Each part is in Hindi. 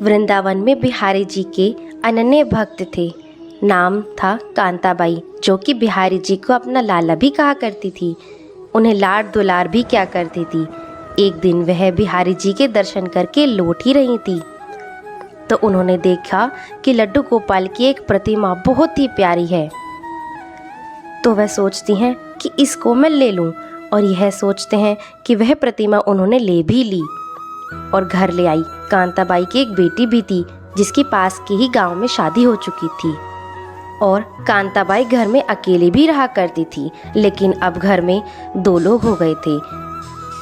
वृंदावन में बिहारी जी के अनन्य भक्त थे। नाम था कांताबाई, जो कि बिहारी जी को अपना लाला भी कहा करती थी। उन्हें लाड दुलार भी क्या करती थी। एक दिन वह बिहारी जी के दर्शन करके लौट ही रही थी तो उन्होंने देखा कि लड्डू गोपाल की एक प्रतिमा बहुत ही प्यारी है। तो वह सोचती हैं कि इसको मैं ले लूं, और यह सोचते हैं कि वह प्रतिमा उन्होंने ले भी ली और घर ले आई। कांताबाई की एक बेटी भी थी जिसकी पास के ही गांव में शादी हो चुकी थी, और कांताबाई घर में अकेली भी रहा करती थी। लेकिन अब घर में 2 लोग हो गए थे,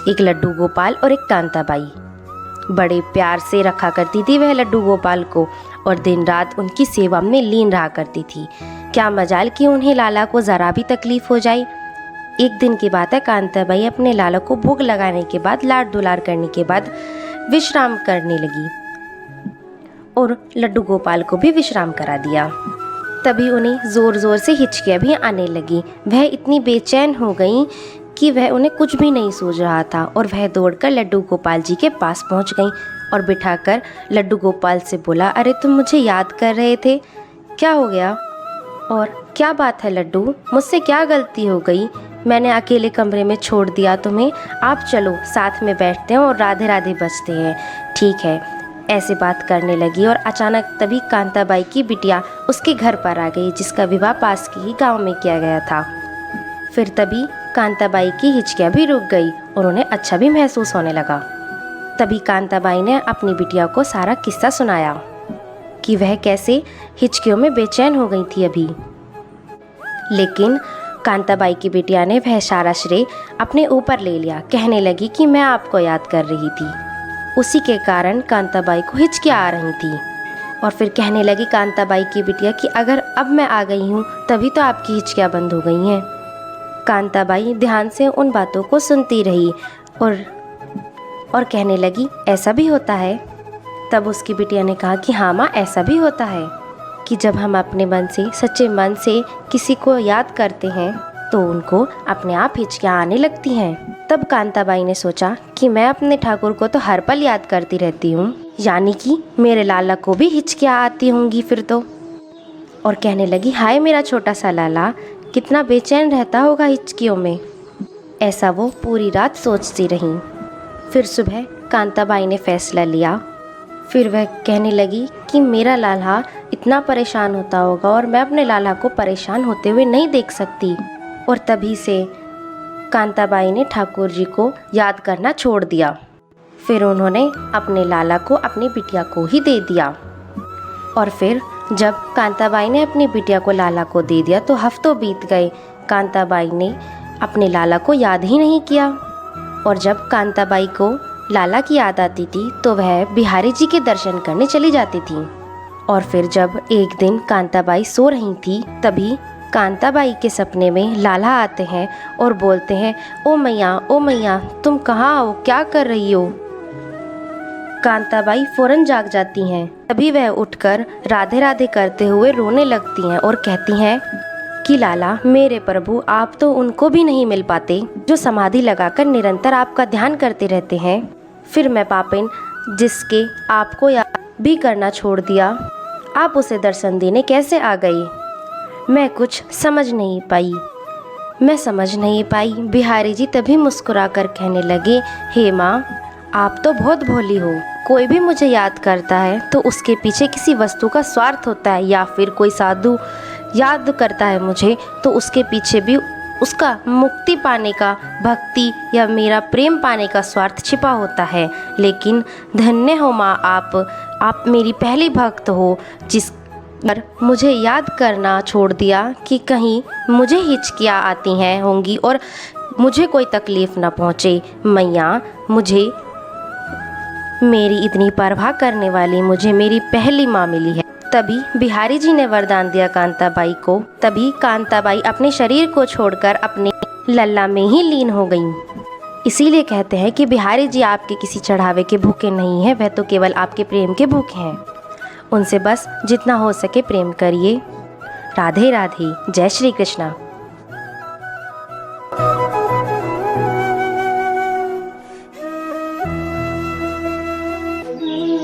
एक लड्डू गोपाल और एक कांताबाई। बड़े प्यार से रखा करती थी वह लड्डू गोपाल को, और दिन रात उनकी सेवा में लीन रहा करती थी। क्या मजाल कि उन्हें लाला को ज़रा भी तकलीफ हो जाए। एक दिन की बात है, कांताबाई अपने लाला को भोग लगाने के बाद, लाड दुलार करने के बाद विश्राम करने लगी और लड्डू गोपाल को भी विश्राम करा दिया। तभी उन्हें ज़ोर ज़ोर से हिचकियाँ भी आने लगी। वह इतनी बेचैन हो गई कि वह उन्हें कुछ भी नहीं सूझ रहा था, और वह दौड़कर लड्डू गोपाल जी के पास पहुंच गई और बिठाकर लड्डू गोपाल से बोला, अरे तुम मुझे याद कर रहे थे, क्या हो गया और क्या बात है लड्डू, मुझसे क्या गलती हो गई? मैंने अकेले कमरे में छोड़ दिया तुम्हें, आप चलो साथ में बैठते हैं और राधे राधे बजते हैं। ठीक है, ऐसे बात करने लगी, और अचानक तभी कांताबाई की बिटिया उसके घर पर आ गई, जिसका विवाह पास के ही गांव में किया गया था। फिर तभी कांताबाई की हिचकियाँ भी रुक गई और उन्हें अच्छा भी महसूस होने लगा। तभी कांताबाई ने अपनी बिटिया को सारा किस्सा सुनाया कि वह कैसे हिचकियों में बेचैन हो गई थी अभी। लेकिन कांताबाई की बिटिया ने वह सारा श्रेय अपने ऊपर ले लिया, कहने लगी कि मैं आपको याद कर रही थी। उसी के कारण कांताबाई को हिचकियाँ आ रही थी, और फिर कहने लगी कांताबाई की बिटिया कि अगर अब मैं आ गई हूँ तभी तो आपकी हिचकियाँ बंद हो गई हैं। कांताबाई ध्यान से उन बातों को सुनती रही और कहने लगी, ऐसा भी होता है? तब उसकी बिटिया ने कहा कि हाँ माँ, ऐसा भी होता है कि जब हम अपने मन से, सच्चे मन से किसी को याद करते हैं तो उनको अपने आप हिचकियाँ आने लगती हैं। तब कांताबाई ने सोचा कि मैं अपने ठाकुर को तो हर पल याद करती रहती हूँ, यानी कि मेरे लाला को भी हिचकियाँ आती होंगी फिर तो। और कहने लगी, हाय मेरा छोटा सा लाला कितना बेचैन रहता होगा हिचकियों में। ऐसा वो पूरी रात सोचती रही। फिर सुबह कांताबाई ने फैसला लिया। फिर वह कहने लगी कि मेरा लाला इतना परेशान होता होगा और मैं अपने लाला को परेशान होते हुए नहीं देख सकती। और तभी से कांताबाई ने ठाकुर जी को याद करना छोड़ दिया। फिर उन्होंने अपने लाला को अपनी बिटिया को ही दे दिया। और फिर जब कांताबाई ने अपनी बिटिया को लाला को दे दिया तो हफ्तों बीत गए। कांताबाई ने अपने लाला को याद ही नहीं किया। और जब कांताबाई को लाला की याद आती थी तो वह बिहारी जी के दर्शन करने चली जाती थी। और फिर जब एक दिन कांताबाई सो रही थी तभी कांताबाई के सपने में लाला आते हैं और बोलते हैं, ओ मैया तुम कहाँ हो, क्या कर रही हो? कांताबाई फौरन जाग जाती हैं। तभी वह उठकर राधे राधे करते हुए रोने लगती हैं और कहती हैं कि लाला मेरे प्रभु, आप तो उनको भी नहीं मिल पाते जो समाधि लगाकर निरंतर आपका ध्यान करते रहते हैं। फिर मैं पापिन जिसके आपको याद भी करना छोड़ दिया, आप उसे दर्शन देने कैसे आ गई? मैं कुछ समझ नहीं पाई। बिहारी जी तभी मुस्कुराकर कहने लगे, हे माँ, आप तो बहुत भोली हो। कोई भी मुझे याद करता है तो उसके पीछे किसी वस्तु का स्वार्थ होता है, या फिर कोई साधु याद करता है मुझे तो उसके पीछे भी उसका मुक्ति पाने का, भक्ति या मेरा प्रेम पाने का स्वार्थ छिपा होता है। लेकिन धन्य हो माँ, आप मेरी पहली भक्त हो जिस पर मुझे याद करना छोड़ दिया कि कहीं मुझे हिचकियाँ आती हैं होंगी और मुझे कोई तकलीफ़ न पहुँचे। मैया, मुझे मेरी इतनी परवाह करने वाली मुझे मेरी पहली माँ मिली है। तभी बिहारी जी ने वरदान दिया कांताबाई को। तभी कांताबाई अपने शरीर को छोड़कर अपने लल्ला में ही लीन हो गईं। इसीलिए कहते हैं कि बिहारी जी आपके किसी चढ़ावे के भूखे नहीं हैं, वह तो केवल आपके प्रेम के भूखे हैं। उनसे बस जितना हो सके प्रेम करिए। राधे राधे। जय श्री कृष्णा।